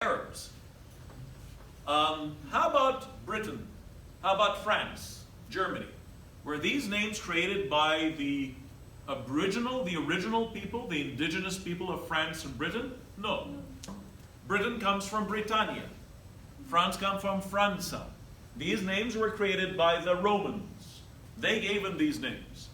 Arabs. How about Britain? How about France, Germany? Were these names created by the original people, the indigenous people of France and Britain? No. Britain comes from Britannia. France comes from Franza. These names were created by the Romans. They gave them these names.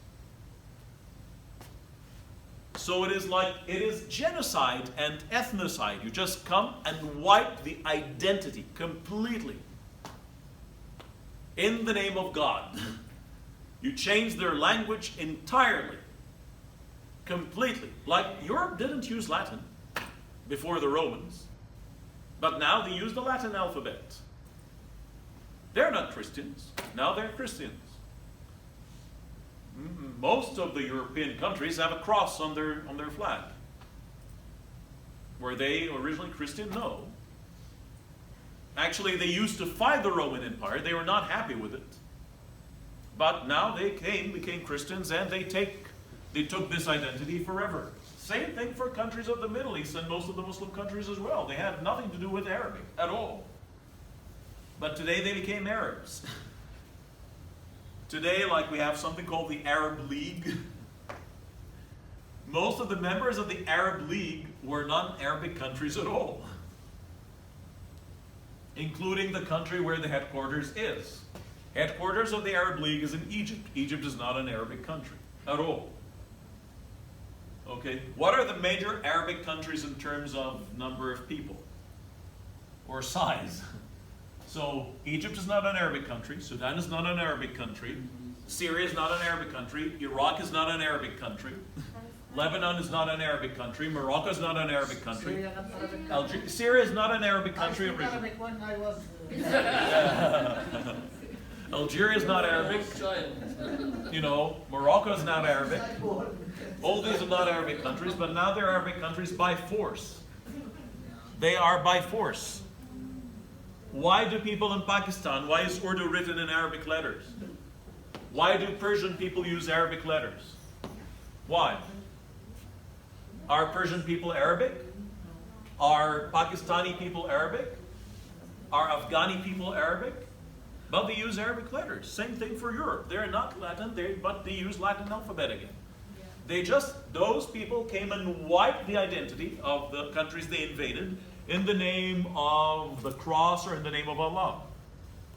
So it is genocide and ethnocide. You just come and wipe the identity completely. In the name of God. You change their language entirely. Completely. Like Europe didn't use Latin before the Romans. But now they use the Latin alphabet. They're not Christians. Now they're Christians. Most of the European countries have a cross on their flag. Were they originally Christian? No. Actually, they used to fight the Roman Empire. They were not happy with it. But now they became Christians, and they took this identity forever. Same thing for countries of the Middle East and most of the Muslim countries as well. They had nothing to do with Arabic at all. But today they became Arabs. Today, like, we have something called the Arab League. Most of the members of the Arab League were non-Arabic countries at all, including the country where the headquarters is. Headquarters of the Arab League is in Egypt. Egypt is not an Arabic country at all. Okay, what are the major Arabic countries in terms of number of people or size? So Egypt is not an Arabic country, Sudan is not an Arabic country, Syria is not an Arabic country, Iraq is not an Arabic country, Lebanon is not an Arabic country, Morocco is not an Arabic country, Syria is not an Arabic country originally. Algeria is not Arabic. You know, Morocco is not Arabic. All these are not Arabic countries, but now they're Arabic countries by force. They are by force. Why do people in Pakistan, why is Urdu written in Arabic letters? Why do Persian people use Arabic letters? Why? Are Persian people Arabic? Are Pakistani people Arabic? Are Afghani people Arabic? But they use Arabic letters. Same thing for Europe. They're not Latin, but they use Latin alphabet again. Those people came and wiped the identity of the countries they invaded in the name of the cross or in the name of Allah.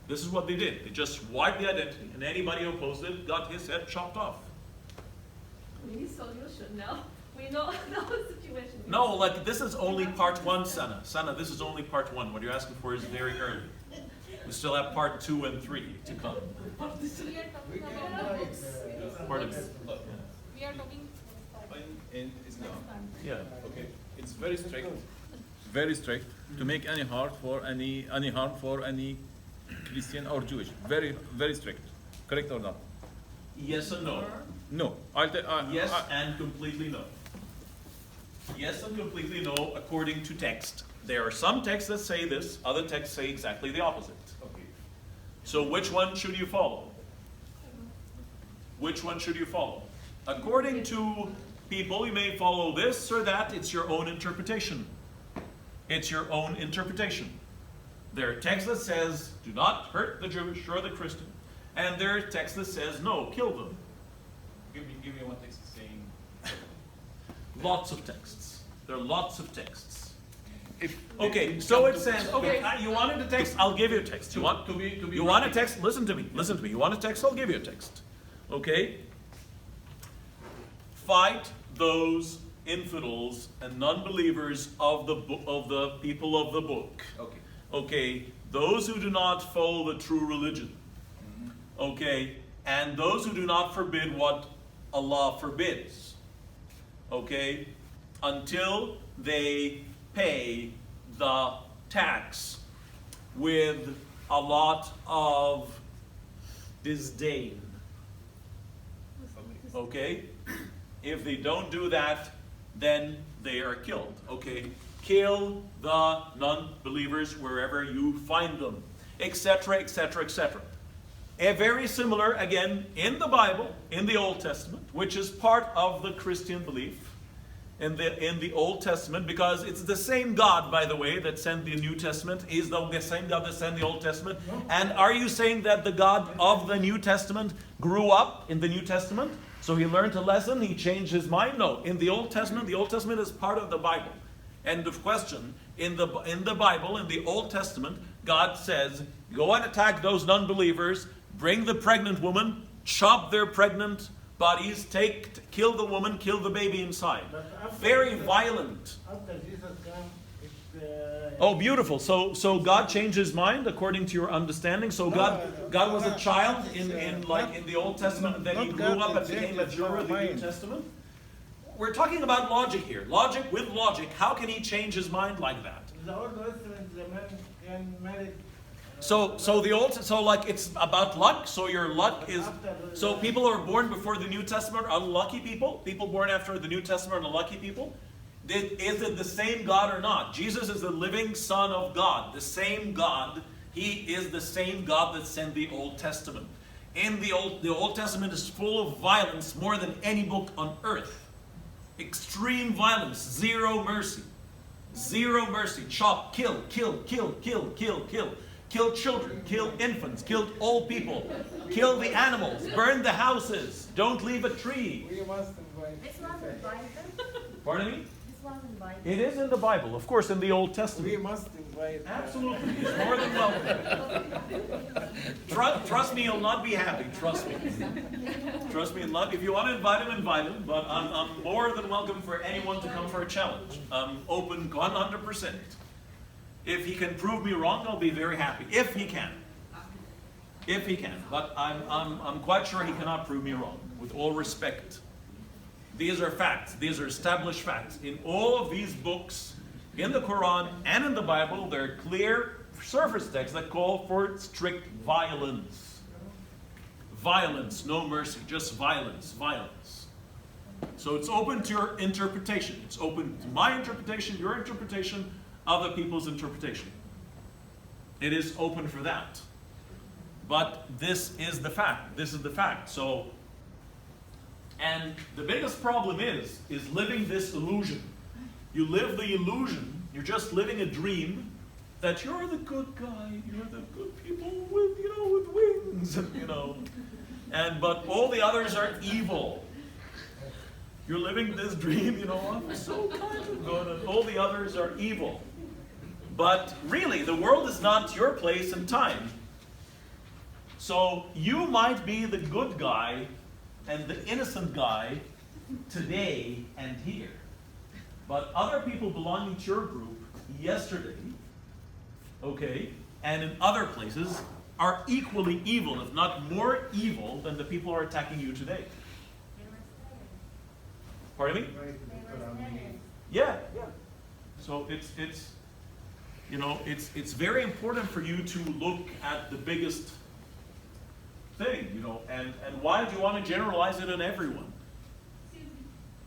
This is what they did. They just wiped the identity, and anybody who opposed it got his head chopped off. We need solution now. We know the situation. No, like, this is only part one, Sana. Sana, this is only part one. What you're asking for is very early. We still have part 2 and 3 to come. Pardon me. We are talking. Yeah. Okay. It's very strict. Very strict to make any harm for any Christian or Jewish. Very, very strict. Correct or not? Yes and no. No. Yes and completely no. Yes and completely no according to text. There are some texts that say this, other texts say exactly the opposite. Okay. So which one should you follow? Which one should you follow? According to people, you may follow this or that. It's your own interpretation. It's your own interpretation. There are texts that says, do not hurt the Jewish or the Christian. And there are texts that says, no, kill them. Give me one text saying. Lots of texts. There are lots of texts. Okay, so it says, okay, you wanted a text, I'll give you a text. You want a text? Listen to me. You want a text? I'll give you a text. Okay? Fight those infidels and non-believers of the people of the book. Okay. Okay, those who do not follow the true religion. Okay, and those who do not forbid what Allah forbids. Okay, until they pay the tax with a lot of disdain. Okay? If they don't do that, then they are killed. Okay? Kill the non-believers wherever you find them, etc., etc., etc. Very similar, again, in the Bible, in the Old Testament, which is part of the Christian belief. in the Old Testament, because it's the same God, by the way, that sent the New Testament, is the same God that sent the Old Testament. And are you saying that the God of the New Testament grew up in the New Testament? So he learned a lesson, he changed his mind? No. In the Old Testament is part of the Bible. End of question. In the Bible, in the Old Testament, God says, go and attack those non-believers, bring the pregnant woman, chop their pregnant bodies, kill the woman, kill the baby inside. Very violent. After Jesus came, Oh, beautiful. So God changed his mind according to your understanding. So God was a child in the Old Testament, and then he grew up and became mature in the New Testament. We're talking about logic here. Logic with logic. How can he change his mind like that? the Old Testament, the man can marry. So it's about luck. So your luck is, so people who are born before the New Testament are unlucky people. People born after the New Testament are unlucky people. Is it the same God or not? Jesus is the living Son of God, the same God. He is the same God that sent the Old Testament. In the Old Testament is full of violence more than any book on earth. Extreme violence, zero mercy. Zero mercy. Chop, kill. Kill children, kill infants, kill old people, kill the animals, burn the houses, don't leave a tree. We must invite. It's not in the Bible. Pardon me? It's not in the Bible. It is in the Bible, of course, in the Old We Testament. must invite. Absolutely, he's more than welcome. Trust me, he'll not be happy. Trust me. Trust me, if you want to invite him. But I'm more than welcome for anyone to come for a challenge. I'm open 100%. If he can prove me wrong, I'll be very happy. If he can. If he can. But I'm quite sure he cannot prove me wrong. With all respect. These are facts. These are established facts. In all of these books, in the Quran and in the Bible, there are clear surface texts that call for strict violence. Violence, no mercy, just violence, violence. So it's open to your interpretation. It's open to my interpretation, your interpretation, other people's interpretation. It is open for that. But this is the fact. This is the fact. So, and the biggest problem is living this illusion. You live the illusion, you're just living a dream that you're the good guy, you're the good people with wings, and but all the others are evil. You're living this dream, I'm so kind of good, and all the others are evil. But really, the world is not your place and time. So you might be the good guy and the innocent guy today and here. But other people belonging to your group yesterday, okay, and in other places are equally evil, if not more evil than the people who are attacking you today. Pardon me? Yeah. So it's very important for you to look at the biggest thing, and why do you want to generalize it on everyone?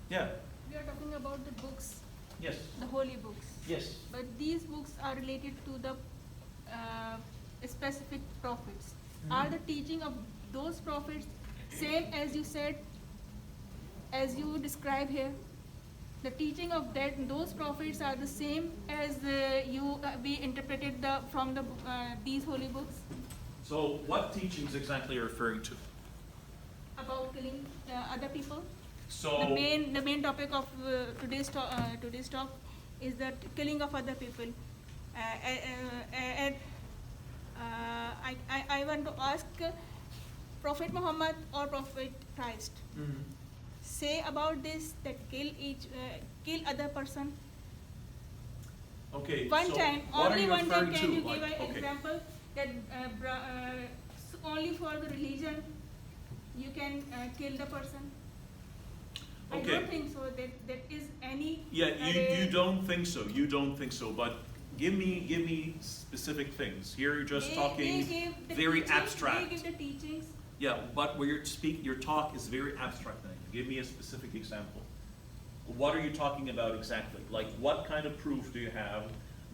Yeah. We are talking about the books, Yes. the holy books. Yes. But these books are related to the specific prophets. Are the teaching of those prophets same as you said, as you describe here? The teaching of those prophets are the same as we interpreted from these holy books So what teachings exactly are you referring to? about killing other people? So The main topic of today's talk is the killing of other people. I want to ask Prophet Muhammad or Prophet Christ say about this, that kill other person. okay. One so time, what are only you one time. referring Can to? you give Like, an okay. example that only for the religion you can kill the person? I Okay. don't think so. That is any. Yeah, you don't think so. You don't think so. But give me specific things. Here you're just talking gave the very teachings, abstract. They give the teachings. Yeah, but where your talk is very abstract. Now. Give me a specific example. What are you talking about exactly? Like, what kind of proof do you have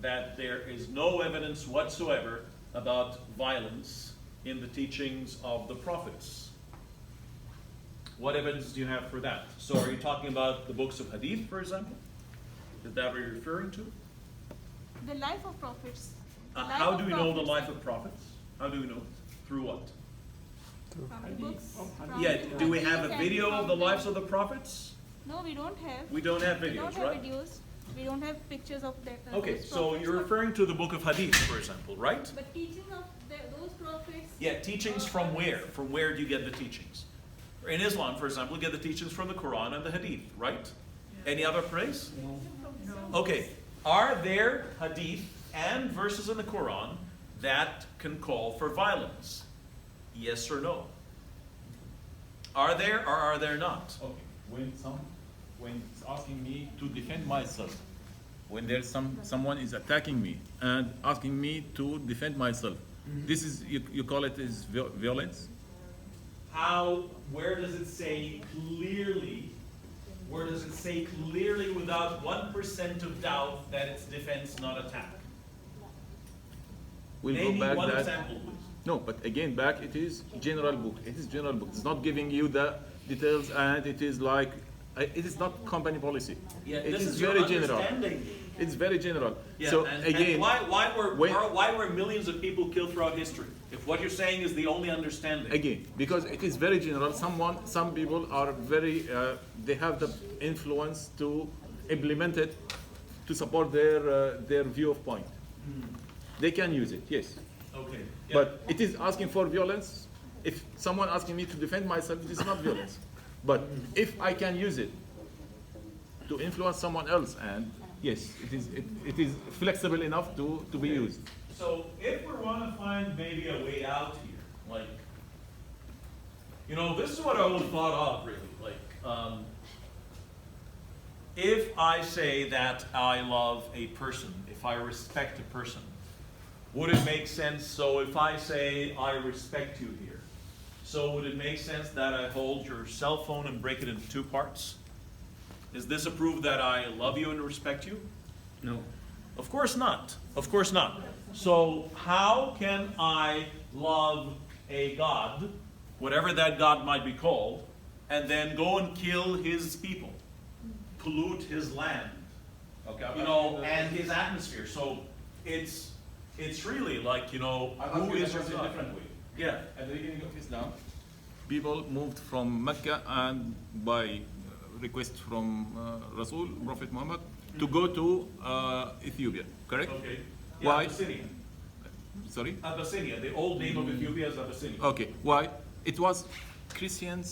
that there is no evidence whatsoever about violence in the teachings of the prophets? What evidence do you have for that? So are you talking about the books of Hadith, for example? Is that what you're referring to? The life of prophets. The life How of do we know the prophets life of prophets? How do we know it? Through what? From the books. from Yeah, the do we have hadith a and video of from the lives of the prophets? No, we don't have. We don't have We don't videos, have right? videos. We don't have pictures of that. Okay, those so prophets, you're but- referring to the book of Hadith, for example, right? But teaching of those prophets. Yeah, teachings from where? From where do you get the teachings? In Islam, for example, you get the teachings from the Quran and the Hadith, right? Any other place? Okay, are there Hadith and verses in the Quran that can call for violence? Yes or no? Are there or are there not? Okay, when it's asking me to defend myself, when there's someone is attacking me and asking me to defend myself, this is you call it is violence. Where does it say clearly, without 1% of doubt that it's defense, not attack? We'll Name me go back one that. example, please. No, but again, back it is general book. It is general book. It's not giving you the details, and it is like it is not company policy. Yeah, it this is is your very general. understanding. It's very general. Yeah, so and again, why were millions of people killed throughout history? If what you're saying is the only understanding. again, because it is very general. Some people are very. They have the influence to implement it to support their view of point. They can use it, yes. Okay. Yeah. But it is asking for violence. If someone asking me to defend myself, it is not violence. But if I can use it to influence someone else, and yes, it is flexible enough to be used. So if we want to find maybe a way out here, like, this is what I always thought of, really. Like, if I say that I love a person, if I respect a person, would it make sense? So if I say I respect you here, so would it make sense that I hold your cell phone and break it into two parts? Is this a proof that I love you and respect you? No. Of course not. Of course not. So how can I love a God, whatever that God might be called, and then go and kill his people, pollute his land, Okay. and his atmosphere? So it's really like, who is your God? different way. Yeah. At the beginning of Islam, people moved from Mecca and by request from Rasul, Prophet Muhammad, to go to Ethiopia, correct? Okay. Yeah, Why? Abyssinia. Sorry? Abyssinia. The old name of Ethiopia is Abyssinia. Okay, why? It was Christian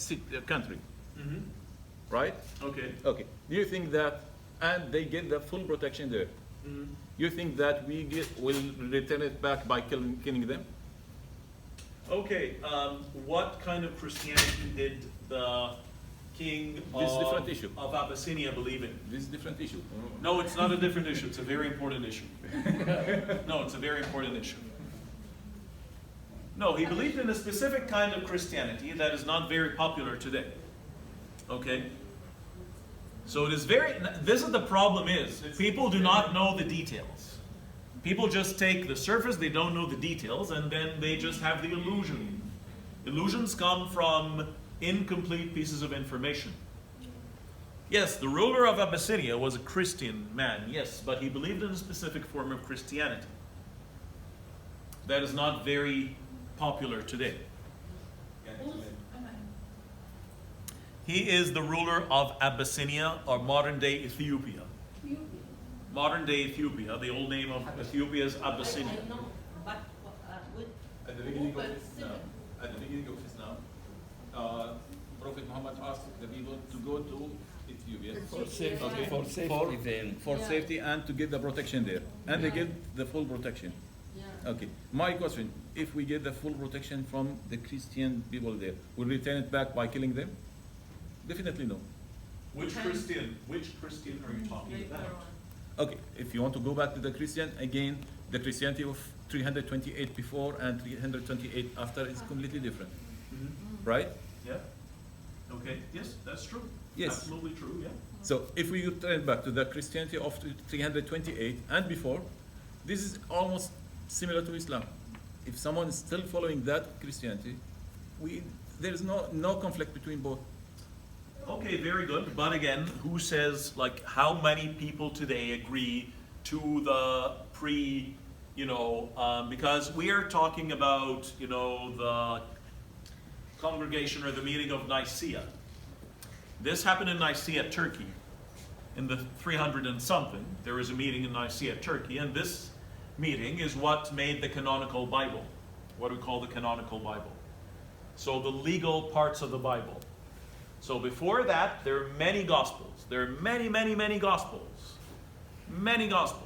country, Mhm. right? Okay. Okay, do you think that, and they get the full protection there, Mhm. you think that will return it back by killing them? Okay, what kind of Christianity did the king This is a different issue. of Abyssinia believe in? This is a different issue. No, it's not a different issue. It's a very important issue. No, it's a very important issue. No, he believed in a specific kind of Christianity that is not very popular today. Okay? So it is this is the problem is, people do not know the details. People just take the surface, they don't know the details, and then they just have the illusion. Illusions come from incomplete pieces of information. Yes, the ruler of Abyssinia was a Christian man, yes, but he believed in a specific form of Christianity that is not very popular today. He is the ruler of Abyssinia, or modern-day Ethiopia. Modern-day Ethiopia, the old name of Ethiopia is Abyssinia. I know, but with At the beginning of Islam, Prophet Muhammad asked the people to go to Ethiopia for safety, Okay. for safety then. for Yeah. safety and to get the protection there, and they get the full protection. Okay, my question: if we get the full protection from the Christian people there, will we return it back by killing them? Definitely no. Which Christian are you talking about? Okay, if you want to go back to the Christian, again, the Christianity of 328 before and 328 after is completely different, right? Yeah? Okay, yes, that's true. Yes. Absolutely true, yeah. So if we turn back to the Christianity of 328 and before, this is almost similar to Islam. If someone is still following that Christianity, there is no conflict between both. Okay, very good. But again, who says, like, how many people today agree to the because we are talking about, the congregation or the meeting of Nicaea. This happened in Nicaea, Turkey, in the 300 and something. There was a meeting in Nicaea, Turkey, and this meeting is what made the canonical Bible, what we call the canonical Bible. So the legal parts of the Bible. So before that, there are many Gospels. There are many, many, many Gospels. Many Gospels.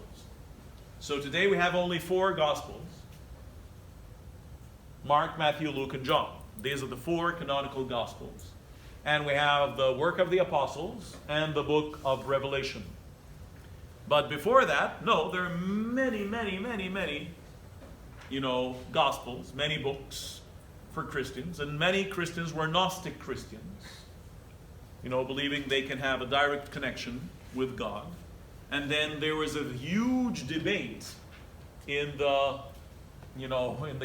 So today we have only 4 Gospels. Mark, Matthew, Luke, and John. These are the 4 canonical Gospels. And we have the work of the apostles and the book of Revelation. But before that, no, there are many, many, many, many, Gospels, many books for Christians. And many Christians were Gnostic Christians. Believing they can have a direct connection with God. And then there was a huge debate in the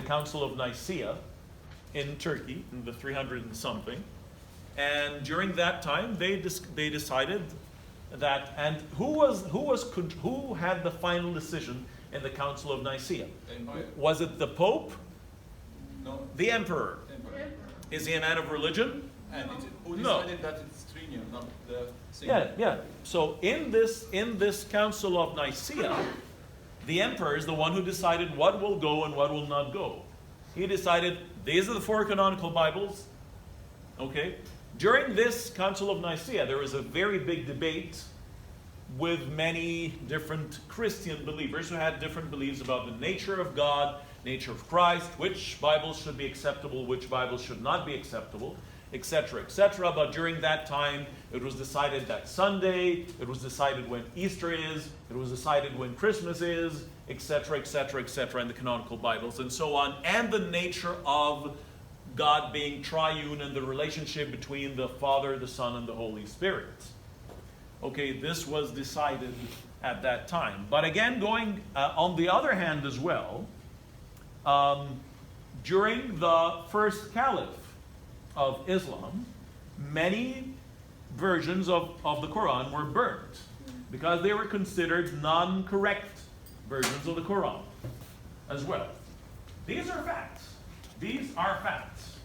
Council of Nicaea in Turkey, in the 300 and something. And during that time, they decided that, and who had the final decision in the Council of Nicaea? Empire. Was it the Pope? No. The Emperor? Empire. Is he a man of religion? And who No. decided that it's trinium, not the single? Yeah. So in this Council of Nicaea, the Emperor is the one who decided what will go and what will not go. He decided these are the 4 canonical Bibles. Okay. During this Council of Nicaea, there was a very big debate with many different Christian believers who had different beliefs about the nature of God, nature of Christ, which Bibles should be acceptable, which Bibles should not be acceptable, etc., etc. But during that time, it was decided that Sunday, it was decided when Easter is, it was decided when Christmas is, etc., etc., etc., in the canonical Bibles, and so on, and the nature of God being triune and the relationship between the Father, the Son, and the Holy Spirit. Okay, this was decided at that time. But again, going on the other hand as well, during the first caliph of Islam, many versions of the Quran were burnt because they were considered non-correct versions of the Quran as well. These are facts. These are facts.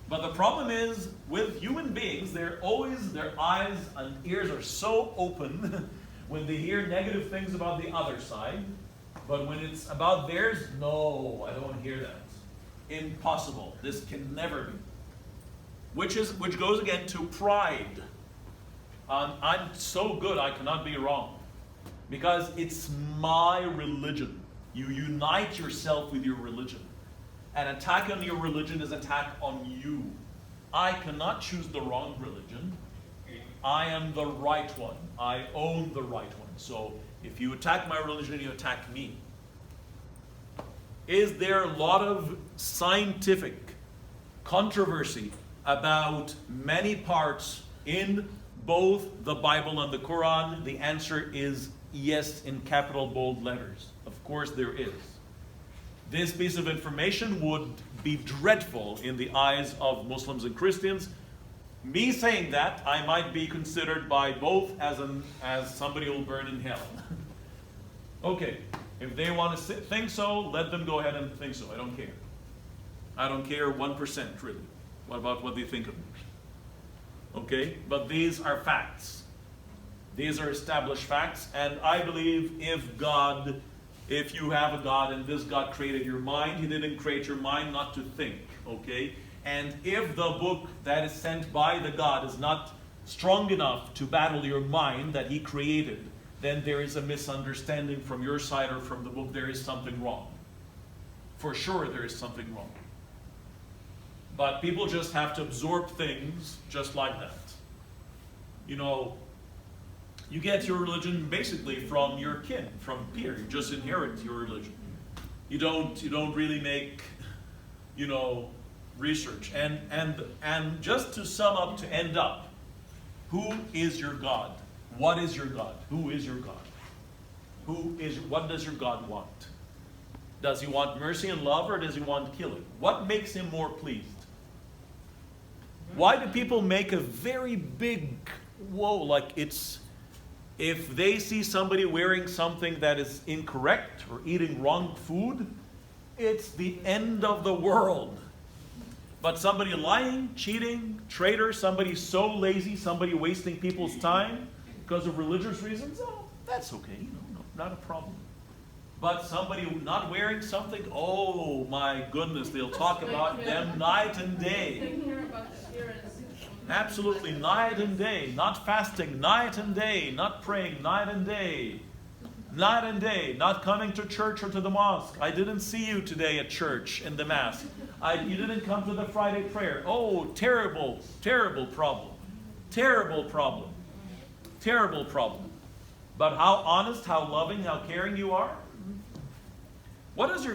But the problem is, with human beings, their eyes and ears are so open when they hear negative things about the other side. But when it's about theirs, no, I don't want to hear that. Impossible. This can never be. Which goes again to pride. I'm so good, I cannot be wrong. Because it's my religion. You unite yourself with your religion. An attack on your religion is an attack on you. I cannot choose the wrong religion. I am the right one. I own the right one. So if you attack my religion, you attack me. Is there a lot of scientific controversy about many parts in both the Bible and the Quran? The answer is yes, in capital bold letters. Of course there is. This piece of information would be dreadful in the eyes of Muslims and Christians. Me saying that, I might be considered by both as somebody who will burn in hell. Okay, if they want to think so, let them go ahead and think so. I don't care. I don't care 1% really. What about what they think of me? Okay, but these are facts. These are established facts, and I believe if you have a God and this God created your mind, He didn't create your mind not to think, okay? And if the book that is sent by the God is not strong enough to battle your mind that He created, then there is a misunderstanding from your side or from the book. There is something wrong. For sure there is something wrong. But people just have to absorb things just like that. You get your religion basically from your kin, from peer. You just inherit your religion. You don't really make, research. And just to sum up, to end up, who is your God? What is your God? Who is your God? What does your God want? Does He want mercy and love, or does He want killing? What makes Him more pleased? Why do people make a very big whoa, like it's, if they see somebody wearing something that is incorrect or eating wrong food, it's the end of the world. But somebody lying, cheating, traitor, somebody so lazy, somebody wasting people's time because of religious reasons, oh, that's okay, no, not a problem. But somebody not wearing something, oh my goodness, they'll talk about them night and day. They care about appearance. Absolutely, night and day. Not fasting, night and day. Not praying, night and day. Night and day. Not coming to church or to the mosque. I didn't see you today at church in the mass. You didn't come to the Friday prayer. Oh, terrible, terrible problem. Terrible problem. Terrible problem. But how honest, how loving, how caring you are? What does your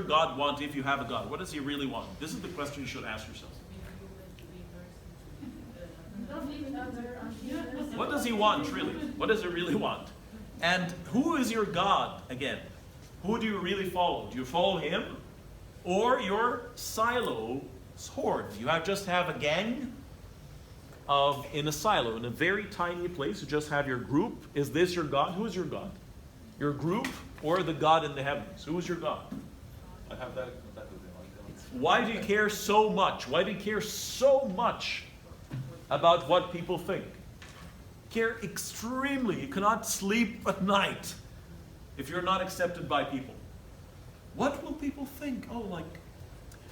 God want if you have a God? What does he really want? This is the question you should ask yourself. What does he want, really? What does he really want? And who is your God, again? Who do you really follow? Do you follow him or your silo horde? You just have a gang in a silo, in a very tiny place. You just have your group. Is this your God? Who is your God? Your group or the God in the heavens? Who is your God? I have that. Why do you care so much? Why do you care so much about what people think? Care extremely. You cannot sleep at night if you're not accepted by people. What will people think? Oh, like,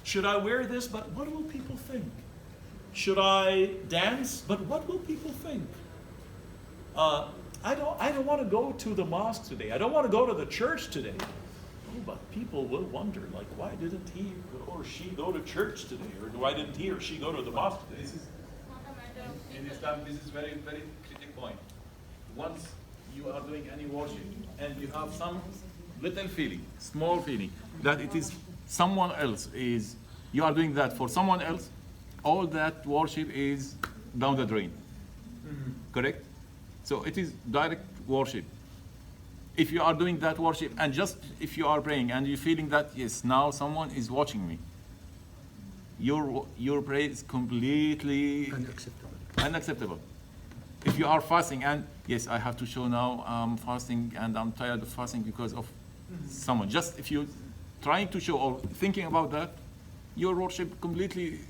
should I wear this? But what will people think? Should I dance? But what will people think? I don't want to go to the mosque today. I don't want to go to the church today. Oh, but people will wonder, like, why didn't he or she go to church today? Or why didn't he or she go to the mosque today? In Islam, this is very, very critical point. Once you are doing any worship and you have some little feeling, small feeling, that it is someone else is, you are doing that for someone else, all that worship is down the drain. Mm-hmm. Correct? So it is direct worship. If you are doing that worship and just if you are praying and you're feeling that, yes, now someone is watching me, your prayer is completely unacceptable. If you are fasting and, yes, I have to show now I'm fasting and I'm tired of fasting because of someone. Just if you're trying to show or thinking about that, your worship completely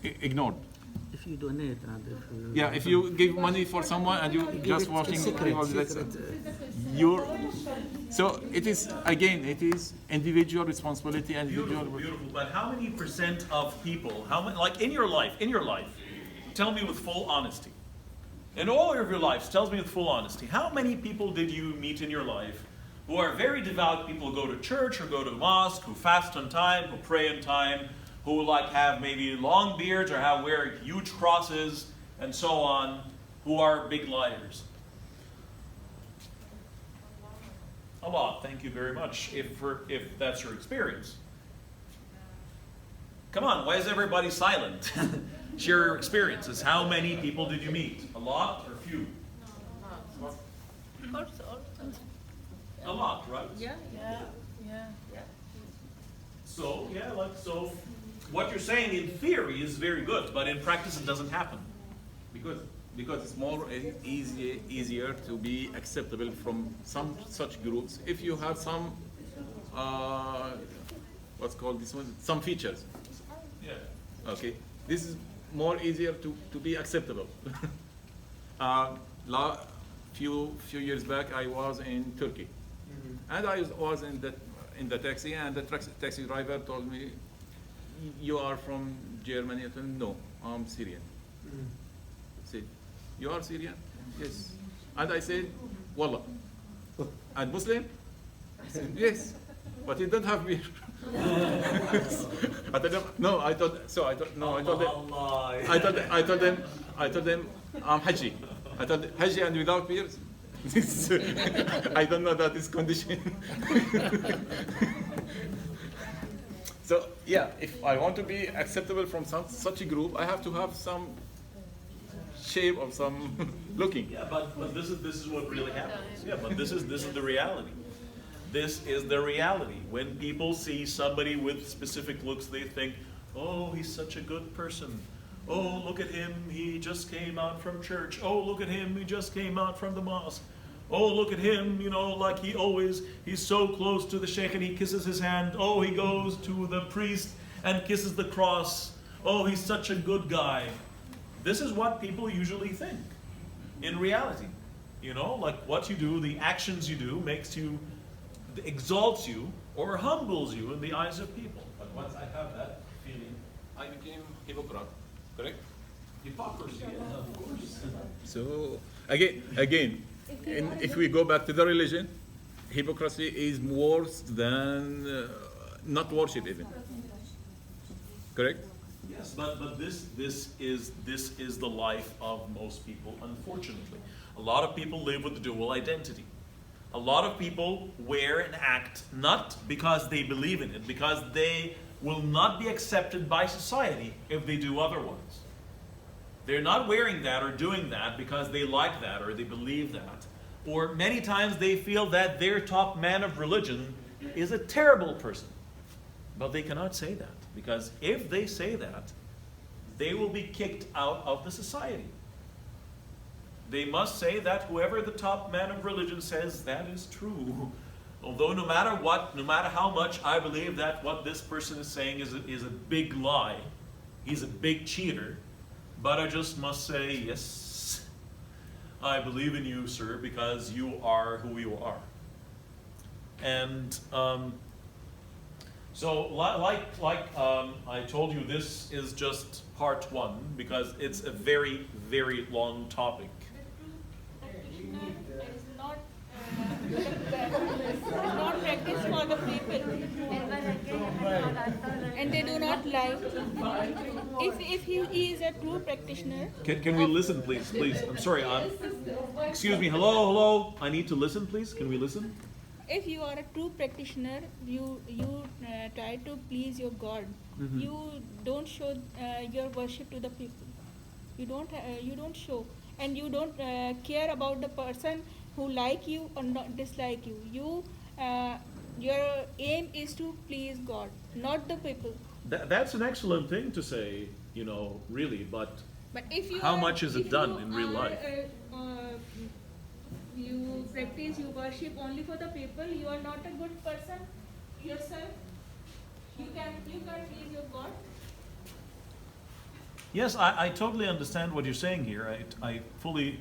ignored. If you donate and If you give money for someone and you just watching people, so it is, again, it is individual responsibility and individual. Beautiful. But how many percent of people, like in your life, tell me with full honesty. In all of your lives, tell me with full honesty, how many people did you meet in your life who are very devout people, who go to church or go to mosque, who fast on time, who pray on time, who like have maybe long beards or wear huge crosses and so on, who are big liars? A lot. Thank you very much. If that's your experience. Come on, why is everybody silent? Share your experiences. How many people did you meet? A lot or few? A lot, right? Yeah. So, what you're saying in theory is very good, but in practice it doesn't happen. Because it's more easier to be acceptable from some such groups if you have some what's called this one, some features. Yeah. Okay, this is more easier to be acceptable. Few years back I was in Turkey, and I was in the taxi, and the taxi driver told me, "You are from Germany?" I told him, "No, I'm Syrian." Said, "You are Syrian?" "Yes." And I said, "Wallah." "And Muslim?" I said, "Yes." "But you don't have beer." I told them, "No." I told them, "I'm Haji." I told them, "Haji and without beers?" I don't know that is condition. So yeah, if I want to be acceptable from such a group, I have to have some shape of some looking. Yeah, but this is what really happens. Yeah, but this is the reality. This is the reality. When people see somebody with specific looks, they think, Oh, he's such a good person. Oh, look at him, he just came out from church. Oh, look at him, he just came out from the mosque. Oh, look at him, you know, like he's so close to the sheikh and he kisses his hand. Oh, he goes to the priest and kisses the cross. Oh, he's such a good guy. This is what people usually think in reality. You know, like what you do, the actions you do exalts you or humbles you in the eyes of people. But once I have that feeling, I became hypocrite. Correct? Hypocrisy, yeah, of course. So again, if we go back to the religion, hypocrisy is worse than not worship even. Correct? Yes, but this is the life of most people, unfortunately. A lot of people live with the dual identity. A lot of people wear and act not because they believe in it, because they will not be accepted by society if they do otherwise. They're not wearing that or doing that because they like that or they believe that. Or many times they feel that their top man of religion is a terrible person. But they cannot say that, because if they say that, they will be kicked out of the society. They must say that whoever the top man of religion says, that is true. Although no matter what, no matter how much I believe that what this person is saying is a big lie, he's a big cheater, but I just must say, yes, I believe in you, sir, because you are who you are. And so like I told you, this is just part one, because it's a very, very long topic. Practitioner is not not practice for the people, and they do not lie. If he is a true practitioner, Can we listen, please? Please, I'm sorry. Excuse me. Hello. I need to listen, please. Can we listen? if you are a true practitioner, you try to please your God. Mm-hmm. You don't show your worship to the people. You don't show, and you don't care about the person who like you or not dislike you. Your aim is to please God, not the people. That's an excellent thing to say, really, but But if you how are, much is it if done you in real are, life? You practice, you worship only for the people. You are not a good person yourself. You can't please your God. Yes, I totally understand what you're saying here. I fully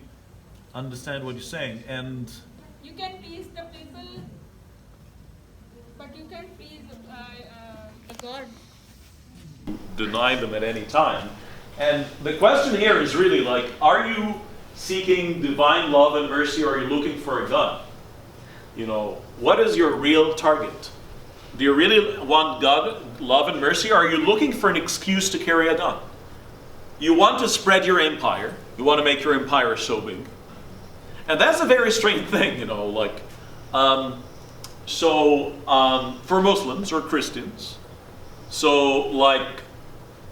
understand what you're saying. And You can please the people, but you can't please the God. deny them at any time. And the question here is really like, are you seeking divine love and mercy, or are you looking for a gun? What is your real target? Do you really want God, love and mercy, or are you looking for an excuse to carry a gun? You want to spread your empire. You want to make your empire so big. And that's a very strange thing, for Muslims or Christians,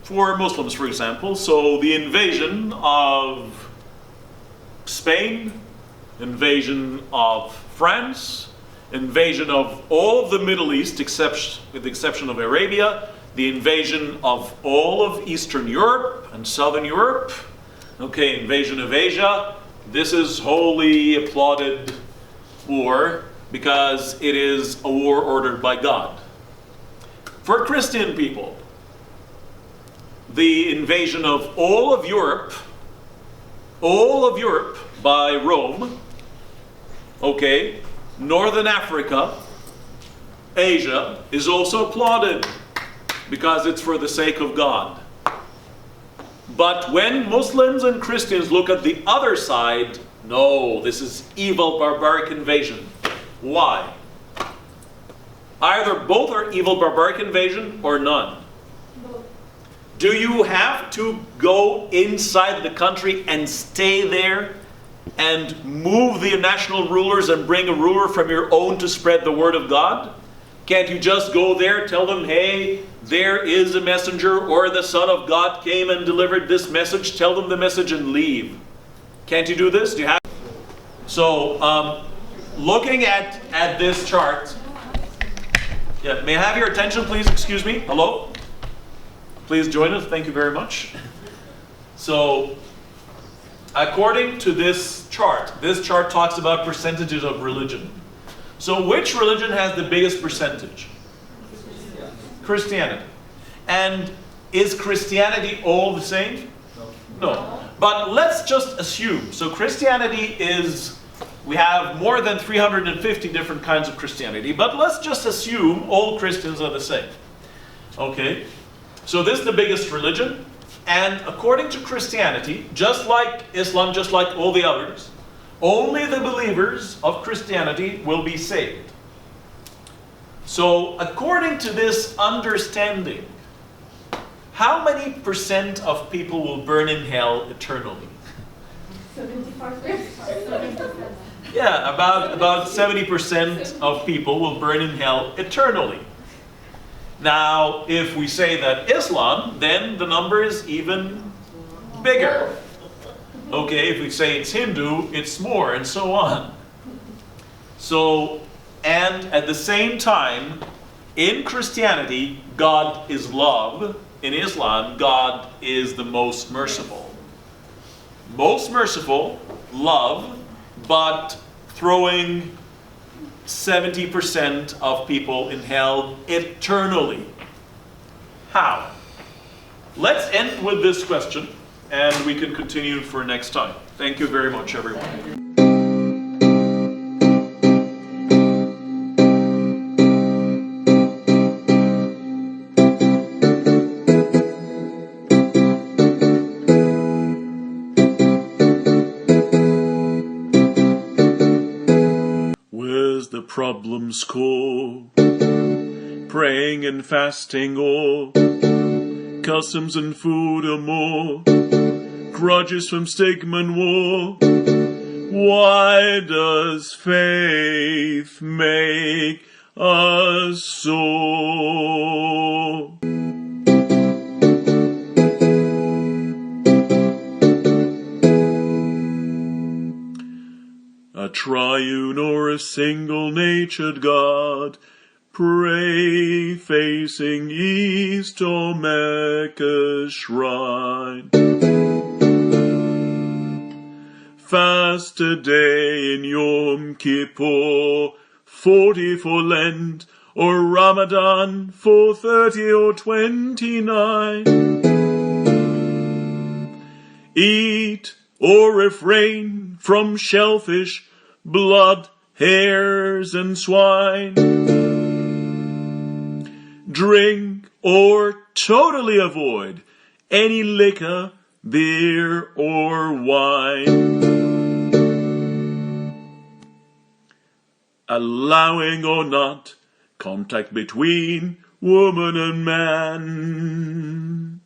for Muslims, for example, so the invasion of Spain, invasion of France, invasion of all of the Middle East, with the exception of Arabia, the invasion of all of Eastern Europe and Southern Europe, invasion of Asia. This is wholly applauded war because it is a war ordered by God. For Christian people, the invasion of all of Europe by Rome, Northern Africa, Asia, is also applauded because it's for the sake of God. But when Muslims and Christians look at the other side, no, this is evil, barbaric invasion. Why? Either both are evil, barbaric invasion, or none. Do you have to go inside the country and stay there and move the national rulers and bring a ruler from your own to spread the word of God? Can't you just go there, tell them, hey, there is a messenger, or the Son of God came and delivered this message, tell them the message and leave? Can't you do this? Do you have? So, looking at this chart, may I have your attention, please? Excuse me. Hello? Please join us. Thank you very much. So, according to this chart talks about percentages of religion. So which religion has the biggest percentage? Christianity. And is Christianity all the same? No. But let's just assume. So Christianity is, we have more than 350 different kinds of Christianity, but let's just assume all Christians are the same. Okay? So this is the biggest religion. And according to Christianity, just like Islam, just like all the others, only the believers of Christianity will be saved. So according to this understanding, how many percent of people will burn in hell eternally? 70%. Yeah, about 70% of people will burn in hell eternally. Now, if we say that Islam, then the number is even bigger. Okay, if we say it's Hindu, it's more, and so on. So, and at the same time, in Christianity, God is love. In Islam, God is the most merciful. Most merciful, love, but throwing 70% of people in hell eternally. How? Let's end with this question, and we can continue for next time. Thank you very much, everyone. Problems core, praying and fasting or customs and food or more, grudges from stigma and war. Why does faith make us so? A triune or a single-natured God, pray facing east or Mecca's shrine. Fast a day in Yom Kippur, 40 for Lent, or Ramadan for 30 or 29. Eat or refrain from shellfish, blood, hares, and swine. Drink or totally avoid any liquor, beer, or wine. Allowing or not contact between woman and man.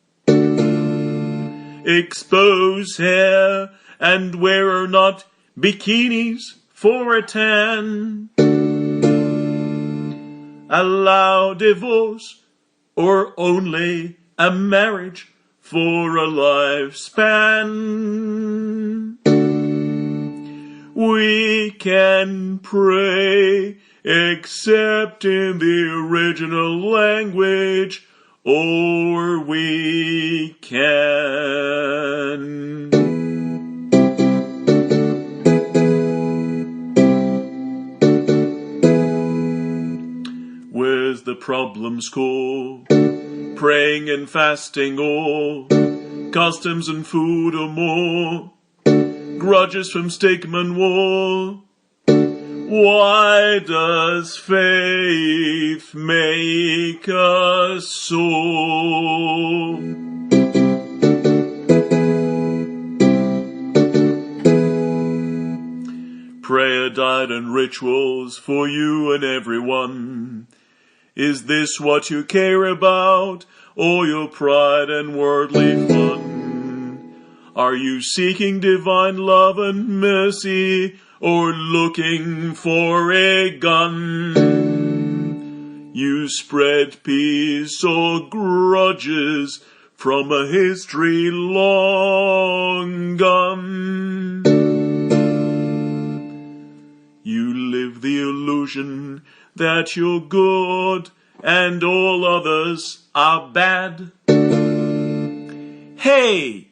Expose hair and wear or not bikinis for a tan. Allow divorce or only a marriage for a lifespan. We can pray except in the original language, or we can. Where's the problem's core? Praying and fasting or customs and food or more, grudges from stigma and war. Why does faith make us so? Prayer, diet, and rituals for you and everyone. Is this what you care about, or your pride and worldly fun? Are you seeking divine love and mercy, or looking for a gun? You spread peace or grudges from a history long gone. You live the illusion that you're good and all others are bad. Hey,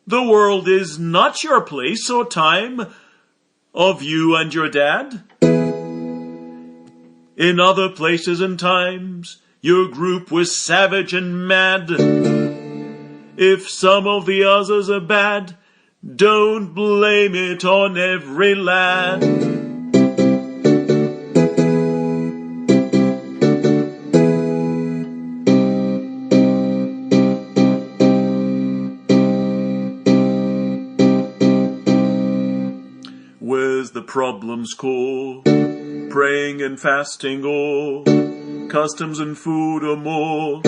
the world is not your place or time of you and your dad. In other places and times, your group was savage and mad. If some of the others are bad, don't blame it on every lad. Where's the problem's core? Praying and fasting or customs and food or more,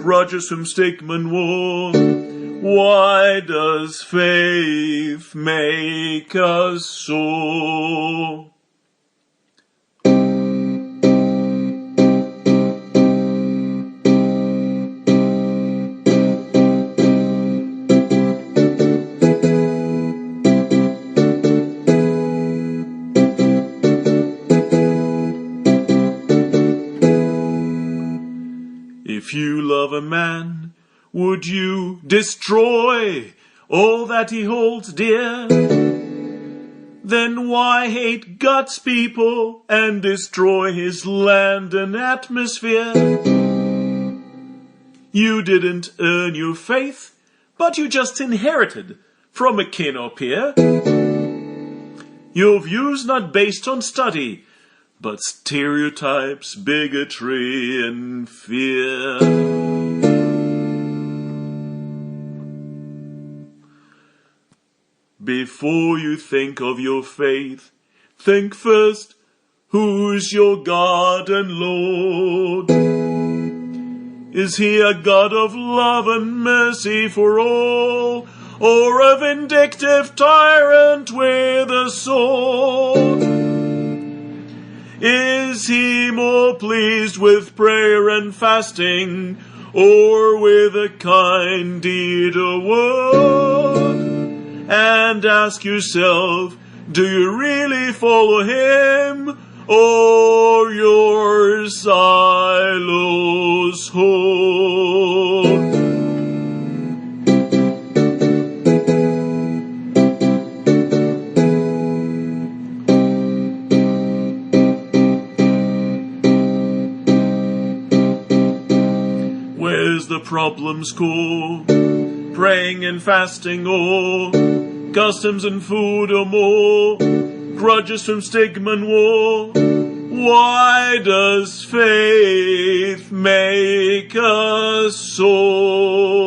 grudges from stigma and war. Why does faith make us sore? If you love a man, would you destroy all that he holds dear? Then why hate God's people and destroy his land and atmosphere? You didn't earn your faith, but you just inherited from a kin or peer. Your views not based on study, but stereotypes, bigotry, and fear. Before you think of your faith, think first, who's your God and Lord? Is he a God of love and mercy for all, or a vindictive tyrant with a sword? Is he more pleased with prayer and fasting, or with a kind deed or word? And ask yourself, do you really follow him, or your silos hold? Where's the problem's core? Praying and fasting or customs and food or more, grudges from stigma and war. Why does faith make us sore?